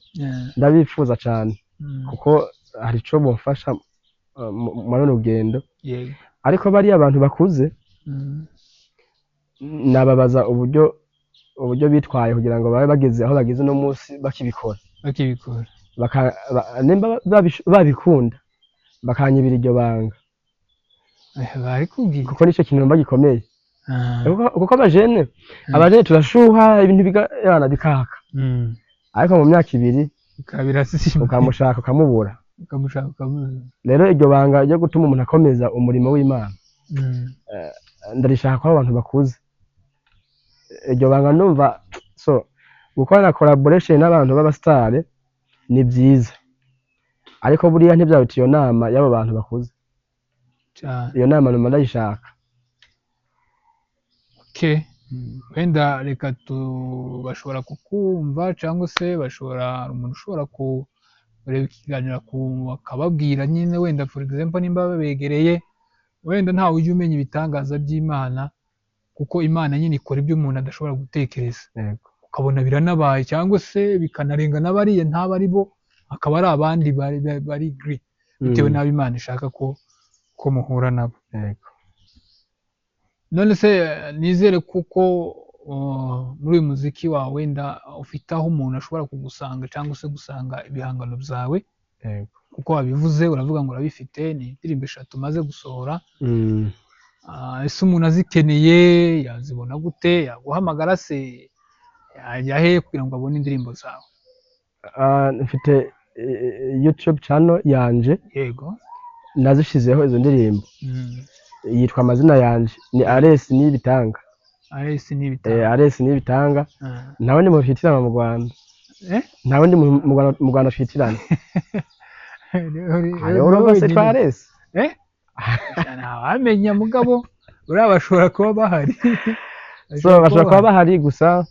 ndabifuza cyane kuko hari ico bomfasha muri urugendo ariko bari abantu bakuze nababaza uburyo bitwaye kugira ngo babe bageze aho bageze no munsi bakibikora nimba babikunda bakanyibira iryo banga kuko nicyo kintu mba gikomeye kuko abajene turashuha ibintu bikaka ariko mu myaka 2 ukamushaka ukamubura rero iryo banga ryo gutuma umuntu akomeza umurimo w'Imana ndarishaka ko abantu bakuze iryo banga numva so gukora collaboration n'abantu b'abastare ni byiza ariko buriya ntibyabita iyo nama y'abo bantu bakuze iyo nama numva ndayishaka wenda reka bashobora kukumva cyangwa se umuntu ushobora kureba ikiganiro akababwira nyine wenda for example nimba babegereye wenda ntawe ujya umenya ibitangaza by'Imana kuko Imana nyine ikora ibyo umuntu adashobora gutekereza ukabona biranabaye cyangwa se bikanarenga n'abariye ntaba ari bo akaba ari abandi bari gri bitewe n'abo Imana ishaka ko muhura nabo none se nizere kuko muri uyu muziki wawe wenda ufite aho umuntu ashobora kugusanga cyangwa se gusanga ibihangano byawe kuko wabivuze uravuga ngo urabifite ni indirimbo 3 umaze gusohora ese umuntu azikeneye yazibona gute yaguhamagara se yajya he kugira ngo abone indirimbo zawe mfite YouTube channel yanje yego nazishizeho izo ndirimbo yitwa amazina yanje ni Ares Nibitanga nawe ndi mu fitirana mu Rwanda nawe ndi mu Rwanda fitirana urumva se kwa Ares wamenya mugabo urabashobora kuba bahari bashobora kuba bahari gusa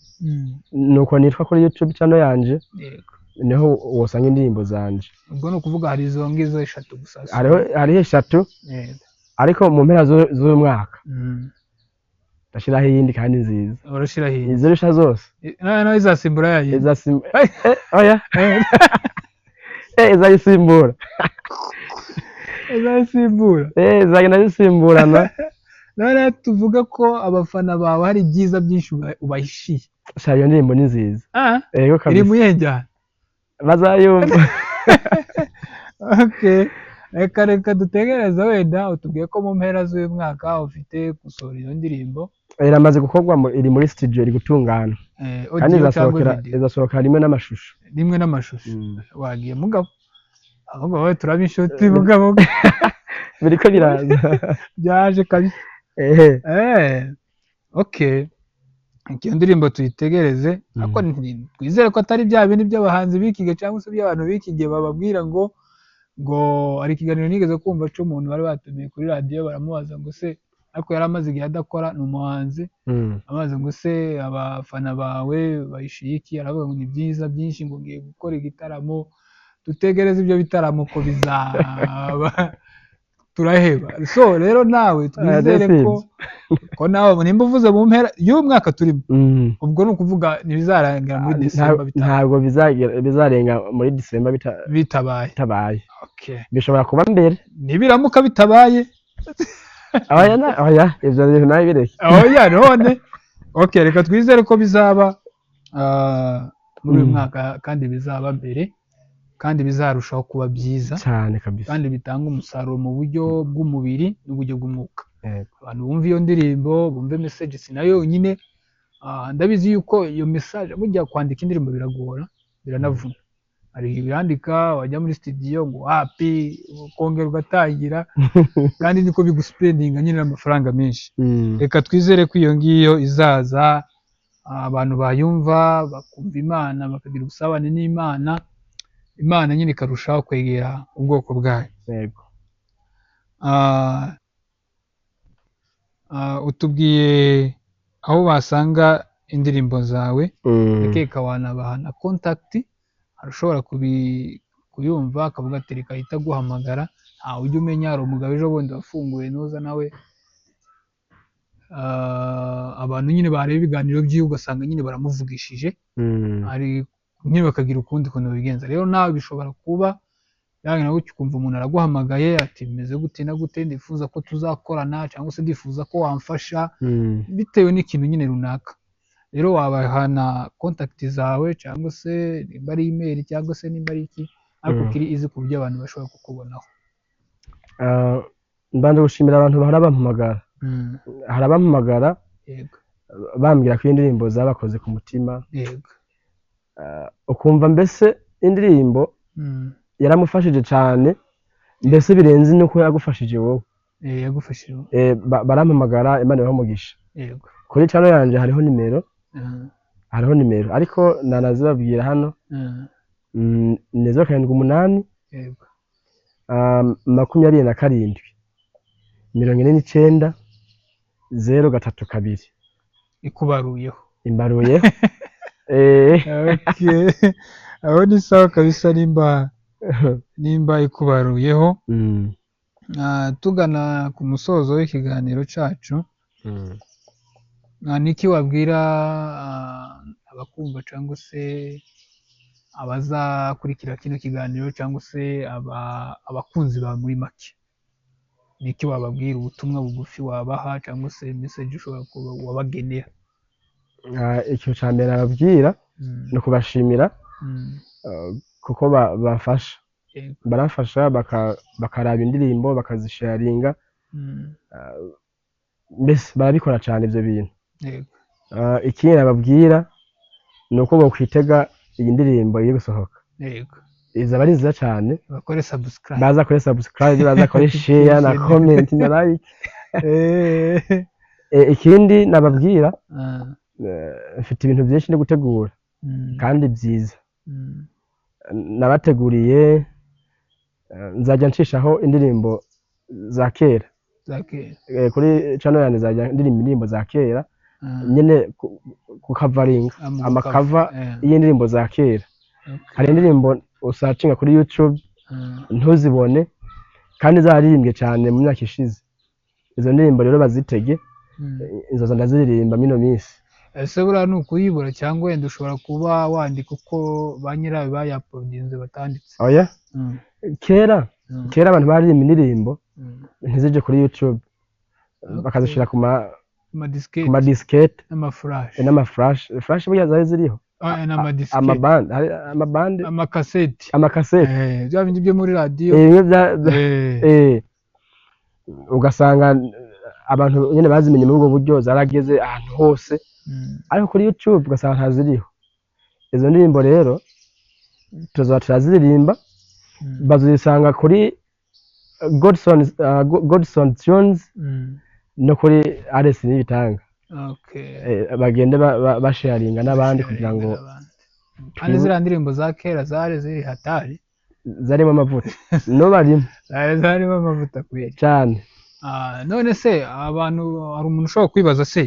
nuko nitwa kuri YouTube channel yanje niho wosanga indirimbo zanje ubwo no kuvuga hari izo ngizo 3 gusa hariho 3 ariko mu mpera z'uyu mwaka ndashiraho iyindi kandi nziza urashiraho iyindi izo risha zose no izasimbura yayi oya izayisimbura uzasimbura zagenda zisimburana. none tuvuga ko abafana bawe hari ibyiza byinshi ubahishiye. Sha iyo ndirimbo ni nziza. Yego iri kabisa. mu yenjyana Bazayumva. okay reka dutegereza wenda utubwiye ko mu mpera z'uyu mwaka ufite gusohora iyo ndirimbo. Iramaze gukorwa iri muri studio iri gutungana. Kandi izasohoka rimwe n'amashusho. Rimwe n'amashusho. Wagiye mugabo. Ahubwo wowe turaba inshuti mugabo. Biriko biraza. Byaje kabisa. Okay. Iyo ndirimbo tuyitegereze ariko twizere ko atari bya bindi by'abahanzi bikige cyangwa se by'abantu bikige bababwira ngo ari ikiganiro nigeze kumva cy'umuntu bari batumiye kuri radio baramubaza ngo se ariko yari amaze igihe adakora ni umuhanzi amaze ngo se abafana bawe bayishiye iki aravuga ngo ni byiza byinshi ngo ngiye gukora igitaramo dutegereze ibyo bitaramo ko bizaba turaheba so rero nawe twizere ko nawe nimba uvuze mu mpera y'umwaka turimo ubwo ni ukuvuga ntibizarangira muri December ntabwo bizarenga muri December bitabaye okay bishobora kuba mbere nibiramuka bitabaye oya ivyo bintu nayo bireke none okay reka twizere ko bizaba muri uyu mwaka kandi bizaba mbere kandi bizarushaho kuba byiza cyane kabisa kandi bitanga umusaruro mu buryo bw'umubiri n'uburyo bw'umwuka. Abantu bumva iyo ndirimbo bumve message sinayo nyine ndabizi yuko iyo message burya kwandika indirimbo biragora biranavuna. Hari ibirandika wajya muri studio ngo happy kongera ugatangira kandi niko biguspendinga nyine amafaranga menshi. Reka twizere ko iyo ngiyo izaza abantu bayumva bakumva Imana bakagira ubusabane n'Imana Imana nyine ikarushaho kwegera ubwoko bwayo. Yego. Utubwiye aho basanga indirimbo zawe rekeka wanabahana contact arashobora kuyumva akavuga ati reka ahita guhamagara ntawe ujya umenya hari umugabo ejo bundi wafunguye nuza nawe abantu nyine bareba ibiganiro by'iyo ugasanga nyine baramuvugishije ari nyine bakagira ukundi kuntu bigenza. Rero nawe bishobora kuba nawe ukumva umuntu araguhamagaye ati bimeze gute na gute ndifuza ko tuzakorana cyangwa se ndifuza ko wamfasha bitewe n'ikintu nyine runaka. Rero wabahana contact zawe cyangwa se nimba ari email cyangwa se nimba ari iki ariko kiri izi ku buryo abantu bashobora kukubonaho. Mbanje gushimira abantu bahora bampamagara. Harabampamagara yego bambwira ko indirimbo zabakoze ku mutima. Yego. Ukumva mbese indirimbo yaramufashije cyane mbese birenze nuko yagufashije wowe. Yagufashije. Barampamagara Imana ibamugisha. Yego. Kuri channel yanje hariho nimero ariko nanazibabwira hano. Ni 078 yego 27 49 032 ikubaruyeho imbaruye. Okay aho ni sawa kabisa nimba ikubaruyeho. Tugana ku musozo w'ikiganiro cyacu niki wabwira abakumva cyangwa se abazakurikira kino kiganiro cyangwa se abakunzi ba muri make niki wababwira ubutumwa bugufi wabaha cyangwa se message ushobora kuba wabagenera? Icyo cyambere ababwira no kubashimira kuko bafasha barafasha bakaraba indirimbo bakazisharinga mbese barabikora cyane ibyo bintu. Ikindi ababwira ni uko bokwitega iyi ndirimbo iri gusohoka. Izaba ari nziza cyane baza kuri subscribe baza kuri share na comment na like. Ikindi nababwira mfite ibintu byinshi no gutegura kandi byiza nabateguriye. Nzajya ncishaho indirimbo za kera kuri channel yanjye nzajya ndirimba indirimbo za kera nyine kukavaringa amakava y'indirimbo za kera. Hari indirimbo usacinga kuri YouTube ntuzibone kandi zaririmbwe cyane mu myaka ishize. Izo ndirimbo rero bazitege inzoza ndaziririmba mino minsi. Ese buriya ni ukuyibura cyangwa wenda ushobora kuba wandika uko ba nyirayo bayaprodinze batanditse? Oya kera kera abantu baririmba indirimbo ntizije kuri YouTube bakazishira ku ma disquette n'amaflash burya zari ziriho amabande amakaseti bya bindi byo muri radio ugasanga abantu nyene bazimenye muri ubwo buryo zarageze ahantu hose ariko kuri YouTube ugasanga ntaziriho izo ndirimbo rero turaziririmba bazisanga kuri Godson Tunes no kuri RS n'ibitanga bagende basharinga n'abandi kugira ngo kandi ziriya ndirimbo za kera zari ziri hatari zarimo amavuta no zarimo amavuta kweli cyane. None se abantu hari umuntu ushobora kwibaza se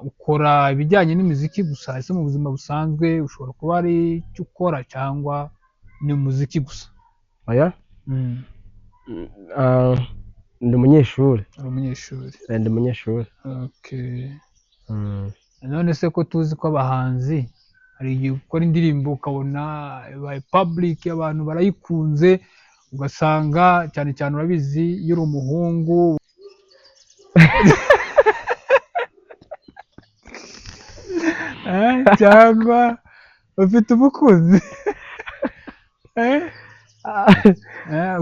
ukora ibijyanye n'imiziki gusa ese mu buzima busanzwe ushobora kuba ari icyo ukora cyangwa ni umuziki gusa? Oya, ndi umunyeshuri. Ndi umunyeshuri. Okay. None se ko tuzi ko abahanzi hari igihe ukora indirimbo ukabona by public abantu barayikunze ugasanga cyane cyane urabizi iyo uri umuhungu cyangwa ufite umukunzi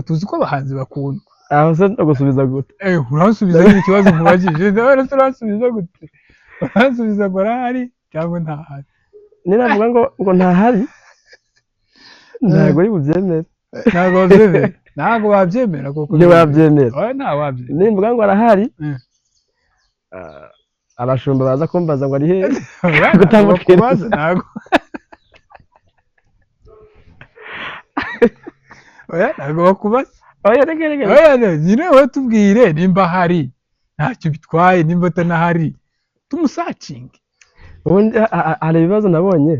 tuzi ko abahanzi bakundwa. Aho se gusubiza gute? Urasubiza ikibazo mubajije none se urasubiza gute? Urasubiza ngo arahari cyangwa ntahari? Ninavuga ngo ntahari ntabwo ari bubyemere. Ntabwo wabyemera kuko ni wabyemera. Oya nta wabyemera. Nimvuga ngo arahari abashumba baza kumbaza ngo ari he gutambukiza ntabwo. Oya ntabwo bakubaza. Oya regerege. Oya nyine wowe tubwire nimba hari ntacyo bitwaye nimba atanahari tumusacinge. Ubundi hari ibibazo nabonye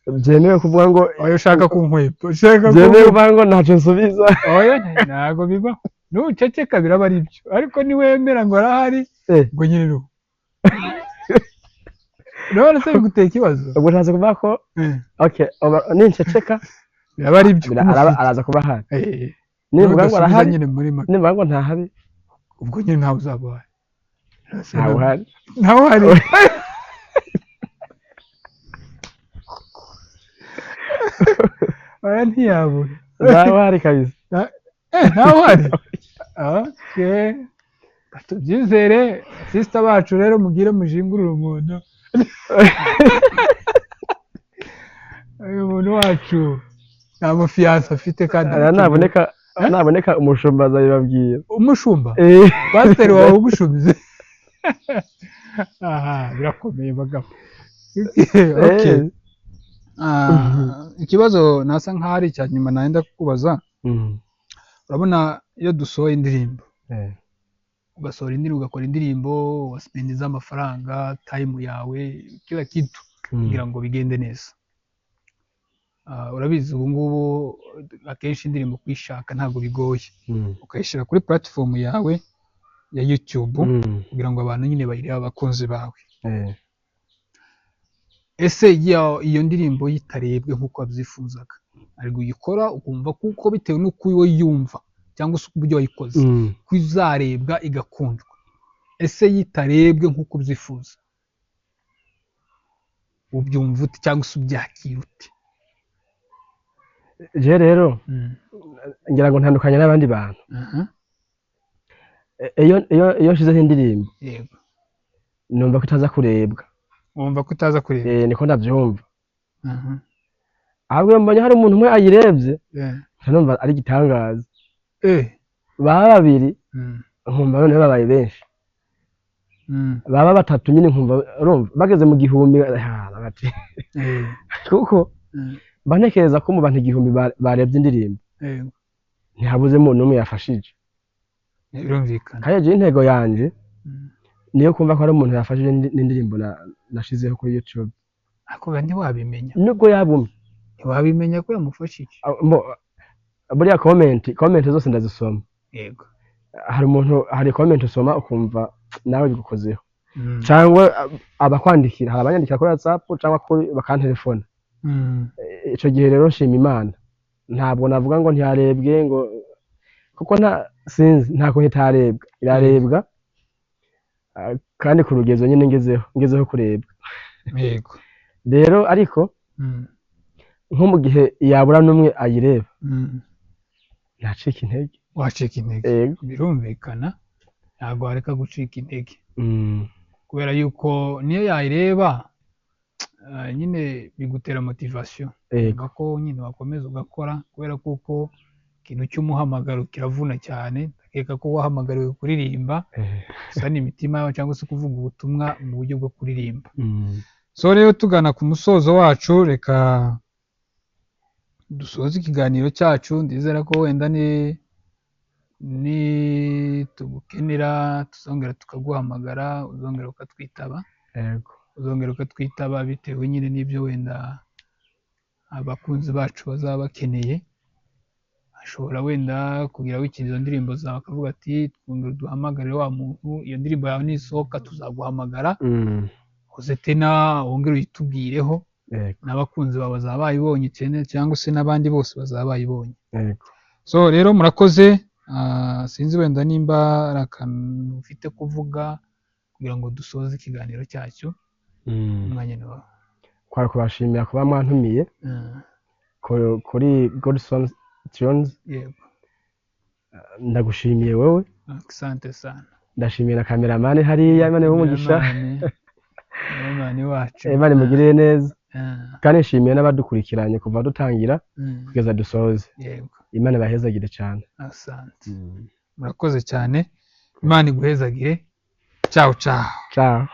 byemewe kuvuga ngo oya ushaka kunkwepa byemewe kuvuga ngo ntacyo nsubiza. Oya ntabwo bibaho nuceceka biraba ari byo ariko niwemera ngo arahari ngo nyine no none se biguteye ikibazo ubwo ntaze kuvuga ko okay ninceceka biraba ari byo araza kuba ahari. Nimvuga ngo arahari nimvuga ngo ntahari ubwo nyine ntawe uzaba uhari. ntawe uhari. Oya ntiyabura. Ntawe uhari kabisa. Ntawe uhari. Okay. Tubyizere sister bacu rero mugire mujingurura umuntu. Uyu muntu wacu nta mufiyanse afite kandi naboneka umushumba azabibabwira. Umushumba? Pasiteri wawe ugushubize. Aha birakomeye bagabo. Okay. Ikibazo nasa nkaho ari icya nyuma nahenda kukubaza. Urabona iyo dusohoye indirimbo ugasohora indirimbo ugakora indirimbo waspendiza amafaranga time yawe kila kitu kugira ngo bigende neza. Urabizi ubu ngubu akenshi indirimbo kwishaka ntabwo bigoye ukayishyira kuri platform yawe ya YouTube kugira ngo abantu nyine bayirebe abakunzi bawe. Ese iyo ndirimbo yitarebwe nk'uko wabyifuzaga ari guyikora ukumva kuko bitewe n'uko yumva cyangwa se uburyo wayikoze kuzarebwa igakundwa. Ese yitarebwe nk'uko ubyifuza ubyumva ute cyangwa se ubyakira ute? Je rero ngira ngo ntandukanye n'abandi bantu. Iyo nshizeho indirimbo yego numva ko itaza kurebwa. Wumva ko utaza kureba? Niko ndabyumva. Ahubwo mbonye hari umuntu umwe ayirebye numva ari igitangaza. Baba babiri nkumva noneho babaye benshi. Baba batatu nyine nkumva urumva bageze mu gihumbi kuko bantekereza ko mu bantu igihumbi barebye indirimbo ntihabuzemo n'umwe yafashije. Birumvikana. Kandi intego yanje niyo kumva ko ari umuntu yafashije n'indirimbo nashizeho kuri YouTube. Ako ntiwabimenya nubwo yabumye ntiwabimenya ko yamufashije. Buriya comment zose ndazisoma. Yego. Hari comment usoma ukumva nawe bigukozeho cyangwa abakwandikira hari abanyandikira kuri WhatsApp cyangwa kuri bakantelefona. Ico gihe rero nshima Imana ntabwo navuga ngo ntiyarebwe ngo kuko sinzi nta kuntu itarebwa irarebwa kandi ku rugezo nyine ngezeho kurebwa yego rero ariko nko mu gihe yabura n'umwe ayireba ntacika intege wacika intege birumvikana ntabwo wareka gucika intege kubera yuko niyo yayireba nyine bigutera motivation ko nyine wakomeza ugakora kubera kuko ikintu cy'umuhamagaro kiravuna cyane ndakeka ko wahamagariwe kuririmba gusana imitima cyangwa se kuvuga ubutumwa mu buryo bwo kuririmba so rero tugana ku musozo wacu reka dusoze ikiganiro cyacu ndizera ko wenda ni tugukenera tuzongera tukaguhamagara uzongera ukatwitaba uzongera ukatwitaba bitewe nyine n'ibyo wenda abakunzi bacu bazaba bakeneye ashobora wenda kugira wikira izo ndirimbo zawe akavuga ati twongere duhamagarire wa muntu iyo ndirimbo yawe nisohoka tuzaguhamagara uze tena wongere uyitubwireho n'abakunzi bawe bazaba bayibonye cyangwa se n'abandi bose bazaba bayibonye so rero murakoze sinzi wenda nimba ari akantu ufite kuvuga kugira ngo dusoze ikiganiro cyacu umwanya ni wawe kwari kubashimira kuba mwantumiye kuri Godson Tunes ndagushimiye wowe asante sana ndashimira kameramani hariya Imana y'umugisha Imana wacu Imana imugirire neza kandi nshimiye n'abadukurikiranye kuva dutangira kugeza dusoze Imana ibahezagire cyane asante murakoze cyane Imana iguhezagire ciao ciao ciao